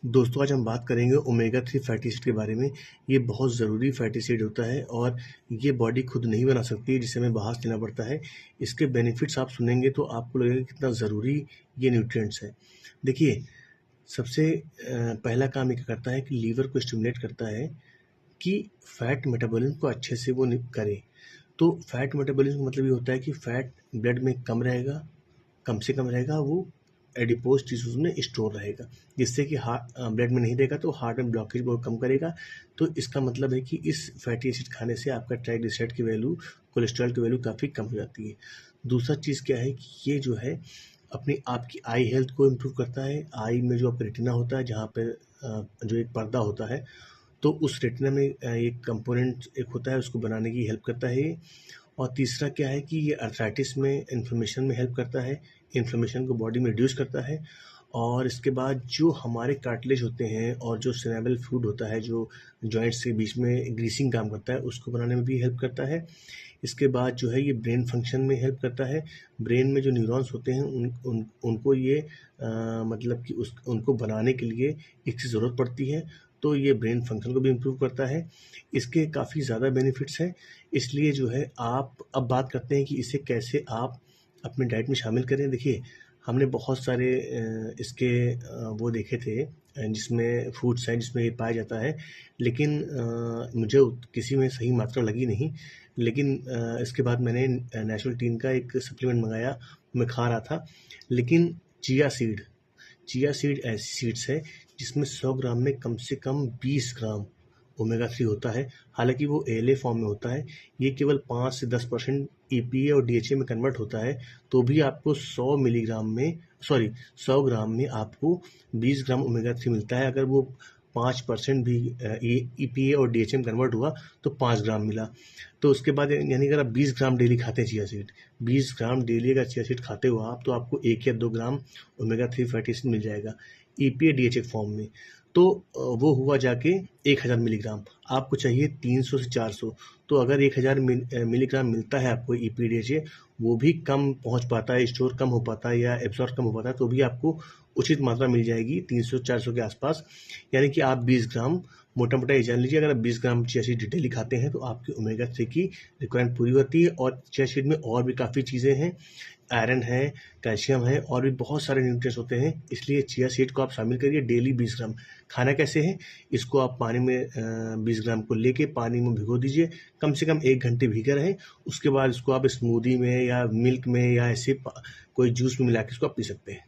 दोस्तों आज हम बात करेंगे ओमेगा 3 फैटी एसिड के बारे में। ये बहुत ज़रूरी फैटी एसिड होता है और ये बॉडी खुद नहीं बना सकती है, जिसे हमें बाहर से लेना पड़ता है। इसके बेनिफिट्स आप सुनेंगे तो आपको लगेगा कितना ज़रूरी ये न्यूट्रिएंट्स है। देखिए, सबसे पहला काम ये क्या करता है कि लीवर को स्टिमुलेट करता है कि फैट मेटाबॉलिज्म को अच्छे से वो करे। तो फैट मेटाबॉलिज्म का मतलब ये होता है कि फैट ब्लड में कम से कम रहेगा, वो एडिपोज टिश्यूज में स्टोर रहेगा, जिससे कि ब्लड में नहीं रहेगा तो हार्ट में ब्लॉकेज बहुत कम करेगा। तो इसका मतलब है कि इस फैटी एसिड खाने से आपका ट्राइग्लिसराइड की वैल्यू, कोलेस्ट्रॉल की वैल्यू काफ़ी कम हो जाती है। दूसरा चीज़ क्या है कि ये जो है अपनी आपकी आई हेल्थ को इम्प्रूव करता है। आई में जो आपका रेटिना होता है, जहाँ पे जो एक पर्दा होता है, तो उस रेटिना में एक कंपोनेंट एक होता है, उसको बनाने की हेल्प करता है ये। और तीसरा क्या है कि ये अर्थराइटिस में इन्फ्लेमेशन में हेल्प करता है, इन्फ्लेमेशन को बॉडी में रिड्यूस करता है। और इसके बाद जो हमारे कार्टिलेज होते हैं और जो सिनेबल फ्लूइड होता है, जो जॉइंट्स के बीच में ग्रीसिंग काम करता है, उसको बनाने में भी हेल्प करता है। इसके बाद जो है ये ब्रेन फंक्शन में हेल्प करता है। ब्रेन में जो न्यूरॉन्स होते हैं उनको ये मतलब कि उनको बनाने के लिए इसकी ज़रूरत पड़ती है, तो ये ब्रेन फंक्शन को भी इम्प्रूव करता है। इसके काफ़ी ज़्यादा बेनिफिट्स हैं, इसलिए जो है आप अब बात करते हैं कि इसे कैसे आप अपने डाइट में शामिल करें। देखिए, हमने बहुत सारे इसके वो देखे थे जिसमें फूड्स हैं जिसमें ये पाया जाता है, लेकिन मुझे किसी में सही मात्रा लगी नहीं। लेकिन इसके बाद मैंने नेचुरल टीन का एक सप्लीमेंट मंगाया, मैं खा रहा था। लेकिन चिया सीड ऐसी सीड्स है जिसमें 100 ग्राम में कम से कम 20 ग्राम ओमेगा 3 होता है। हालांकि वो एले फॉर्म में होता है, ये केवल 5 से 10% ईपीए और डीएचए में कन्वर्ट होता है। तो भी आपको 100 ग्राम में आपको 20 ग्राम ओमेगा 3 मिलता है। अगर वो 5% भी ईपीए और डीएचए में कन्वर्ट हुआ तो 5 ग्राम मिला। तो उसके बाद यानी अगर आप 20 ग्राम डेली खाते हैं चिया सीड, 20 ग्राम डेली अगर चिया सीड खाते हो आप, तो आपको 1 या 2 ग्राम ओमेगा 3 फैटी एसिड मिल जाएगा ईपीए डीएचए फॉर्म में। तो वो हुआ जाके 1000 मिलीग्राम, आपको चाहिए 300 से 400। तो अगर 1000 मिलीग्राम मिलता है आपको ईपीडीएचए, वो भी कम पहुंच पाता है, स्टोर कम हो पाता है या एब्जॉर्ब कम हो पाता है, तो भी आपको उचित मात्रा मिल जाएगी 300-400 के आसपास। यानी कि आप 20 ग्राम, मोटा मोटा ये जान लीजिए, अगर आप 20 ग्राम चिया सीड डेली खाते हैं तो आपकी ओमेगा 3 की रिक्वायरमेंट पूरी होती है। और चिया सीड में और भी काफ़ी चीज़ें हैं, आयरन है, कैल्शियम है और भी बहुत सारे न्यूट्रिएंट्स होते हैं। इसलिए चिया सीड को आप शामिल करिए डेली 20 ग्राम। खाना कैसे है, इसको आप पानी में 20 ग्राम को लेके पानी में भिगो दीजिए, कम से कम 1 घंटे भीगे रहें। उसके बाद इसको आप स्मूदी में या मिल्क में या ऐसे कोई जूस में मिला के इसको आप पी सकते हैं।